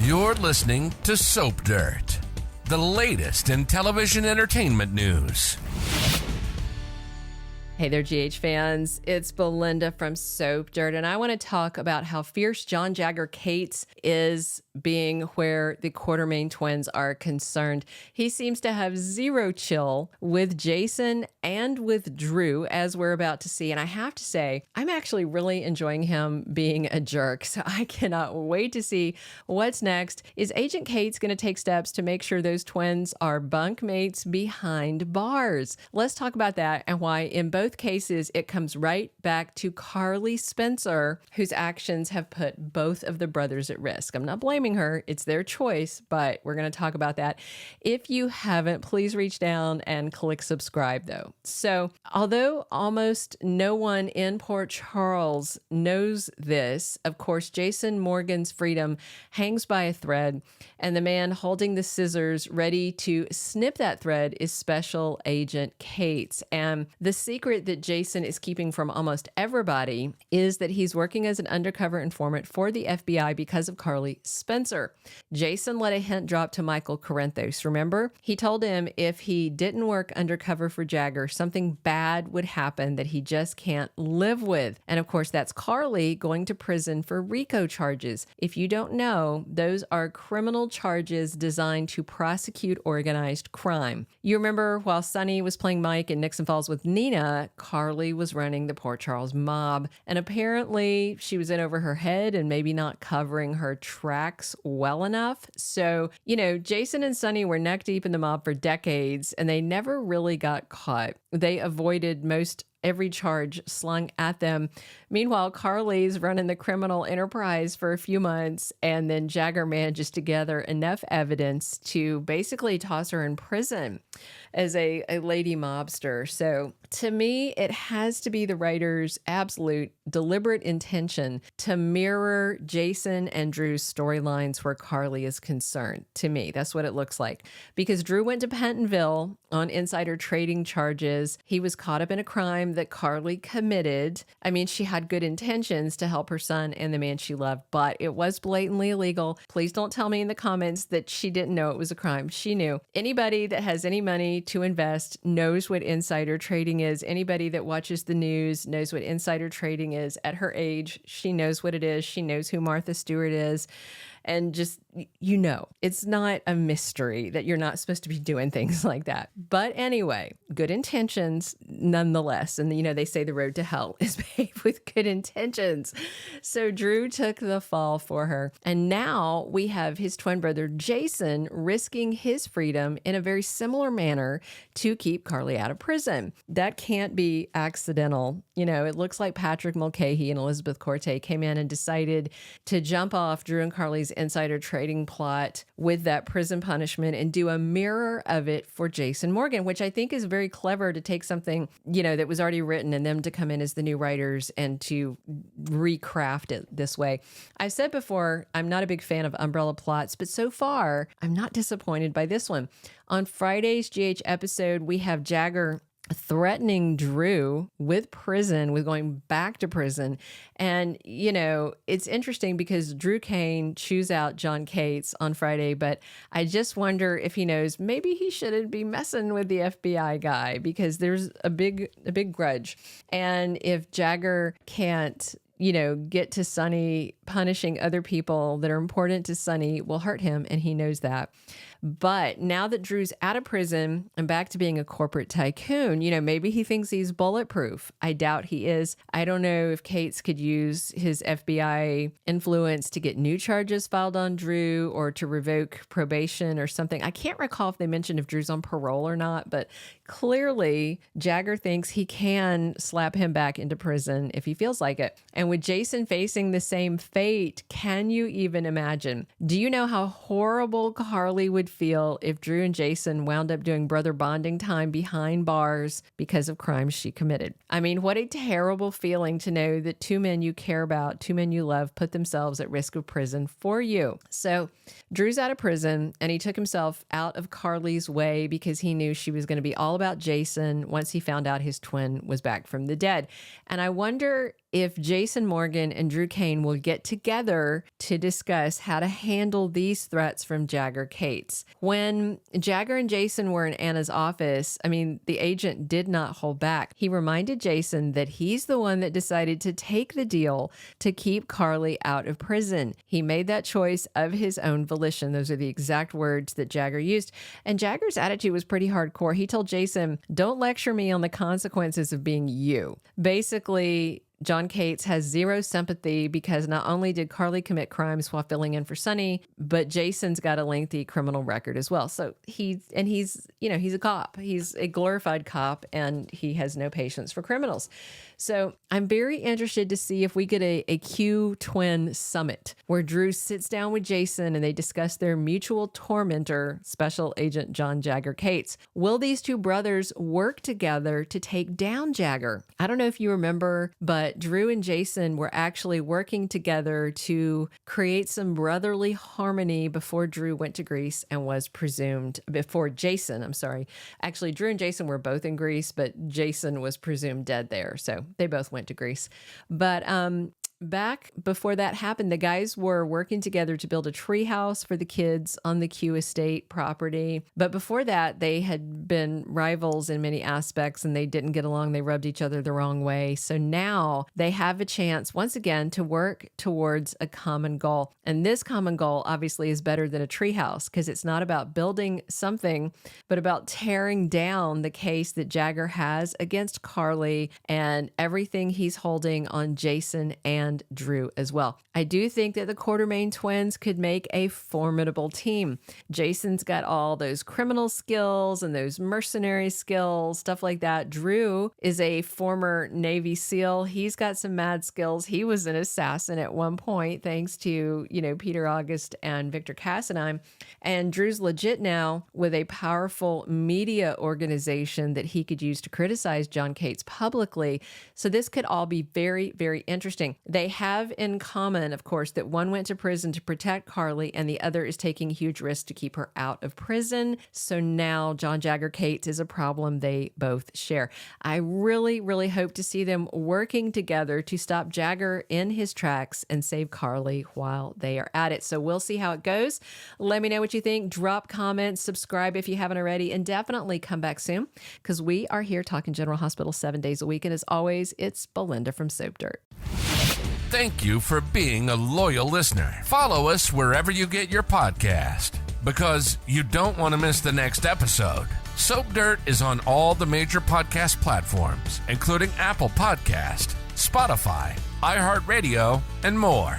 You're listening to Soap Dirt, the latest in television entertainment news. Hey there, GH fans. It's Belinda from Soap Dirt, and I want to talk about how fierce John Jagger Cates is being where the Quartermaine twins are concerned. He seems to have zero chill with Jason and with Drew, as we're about to see. And I have to say, I'm actually really enjoying him being a jerk. So I cannot wait to see what's next. Is Agent Cates going to take steps to make sure those twins are bunkmates behind bars? Let's talk about that and why in both cases it comes right back to Carly Spencer, whose actions have put both of the brothers at risk. I'm not blaming her. It's their choice, but we're going to talk about that. If you haven't, please reach down and click subscribe, though. So, although almost no one in Port Charles knows this, of course, Jason Morgan's freedom hangs by a thread, and the man holding the scissors ready to snip that thread is Special Agent Cates. And the secret that Jason is keeping from almost everybody is that he's working as an undercover informant for the FBI because of Carly Spencer. Jason let a hint drop to Michael Corinthos. Remember? He told him if he didn't work undercover for Jagger, something bad would happen that he just can't live with. And of course, that's Carly going to prison for RICO charges. If you don't know, those are criminal charges designed to prosecute organized crime. You remember while Sonny was playing Mike in Nixon Falls with Nina, Carly was running the Port Charles mob. And apparently she was in over her head and maybe not covering her tracks well enough. So, Jason and Sonny were neck deep in the mob for decades and they never really got caught. They avoided most every charge slung at them. Meanwhile, Carly's running the criminal enterprise for a few months, and then Jagger manages to gather enough evidence to basically toss her in prison as a lady mobster. So to me, it has to be the writer's absolute deliberate intention to mirror Jason and Drew's storylines where Carly is concerned. To me, that's what it looks like. Because Drew went to Pentonville on insider trading charges. He was caught up in a crime that Carly committed. I mean, she had good intentions to help her son and the man she loved, but it was blatantly illegal. Please don't tell me in the comments that she didn't know it was a crime. She knew. Anybody that has any money to invest knows what insider trading is. Anybody that watches the news knows what insider trading is. At her age, she knows what it is. She knows who Martha Stewart is. And just, it's not a mystery that you're not supposed to be doing things like that. But anyway, good intentions nonetheless. And, they say the road to hell is paved with good intentions. So Drew took the fall for her. And now we have his twin brother, Jason, risking his freedom in a very similar manner to keep Carly out of prison. That can't be accidental. It looks like Patrick Mulcahy and Elizabeth Corte came in and decided to jump off Drew and Carly's insider trading plot with that prison punishment and do a mirror of it for Jason Morgan, which I think is very clever to take something, that was already written and them to come in as the new writers and to recraft it this way. I've said before, I'm not a big fan of umbrella plots, but so far, I'm not disappointed by this one. On Friday's GH episode, we have Jagger threatening Drew with going back to prison. And, it's interesting because Drew Cain chews out John Cates on Friday, but I just wonder if he knows maybe he shouldn't be messing with the FBI guy because there's a big grudge. And if Jagger can't, get to Sonny, punishing other people that are important to Sonny will hurt him, and he knows that. But now that Drew's out of prison and back to being a corporate tycoon, maybe he thinks he's bulletproof. I doubt he is. I don't know if Cates could use his FBI influence to get new charges filed on Drew or to revoke probation or something. I can't recall if they mentioned if Drew's on parole or not, but clearly Jagger thinks he can slap him back into prison if he feels like it. And with Jason facing the same fate, can you even imagine? Do you know how horrible Carly would feel if Drew and Jason wound up doing brother bonding time behind bars because of crimes she committed? I mean, what a terrible feeling to know that two men you care about, two men you love, put themselves at risk of prison for you. So Drew's out of prison and he took himself out of Carly's way because he knew she was going to be all about Jason once he found out his twin was back from the dead. And I wonder if Jason Morgan and Drew Cain will get together to discuss how to handle these threats from Jagger Cates. When Jagger and Jason were in Anna's office, the agent did not hold back. He reminded Jason that he's the one that decided to take the deal to keep Carly out of prison. He made that choice of his own volition. Those are the exact words that Jagger used. And Jagger's attitude was pretty hardcore. He told Jason, "Don't lecture me on the consequences of being you." Basically, John Cates has zero sympathy because not only did Carly commit crimes while filling in for Sonny, but Jason's got a lengthy criminal record as well. So he's a cop. He's a glorified cop, and he has no patience for criminals. So I'm very interested to see if we get a Q twin summit where Drew sits down with Jason and they discuss their mutual tormentor, Special Agent John Jagger Cates. Will these two brothers work together to take down Jagger? I don't know if you remember, but Drew and Jason were actually working together to create some brotherly harmony before Drew went to Greece and was presumed, before Jason, I'm sorry. Actually, Drew and Jason were both in Greece, but Jason was presumed dead there. So they both went to Greece. But back before that happened, the guys were working together to build a tree house for the kids on the Q estate property. But before that, they had been rivals in many aspects and they didn't get along. They rubbed each other the wrong way. So now they have a chance once again to work towards a common goal. And this common goal obviously is better than a tree house because it's not about building something, but about tearing down the case that Jagger has against Carly and everything he's holding on Jason and Drew as well. I do think that the Quartermaine twins could make a formidable team. Jason's got all those criminal skills and those mercenary skills, stuff like that. Drew is a former Navy SEAL. He's got some mad skills. He was an assassin at one point, thanks to, Peter August and Victor Cassadine. And Drew's legit now with a powerful media organization that he could use to criticize John Cates publicly. So this could all be very, very interesting. They have in common, of course, that one went to prison to protect Carly and the other is taking huge risks to keep her out of prison. So now John Jagger Cates is a problem they both share. I really, really hope to see them working together to stop Jagger in his tracks and save Carly while they are at it. So we'll see how it goes. Let me know what you think. Drop comments, subscribe if you haven't already, and definitely come back soon because we are here talking General Hospital 7 days a week. And as always, it's Belinda from Soap Dirt. Thank you for being a loyal listener. Follow us wherever you get your podcast because you don't want to miss the next episode. Soap Dirt is on all the major podcast platforms, including Apple Podcast, Spotify, iHeartRadio, and more.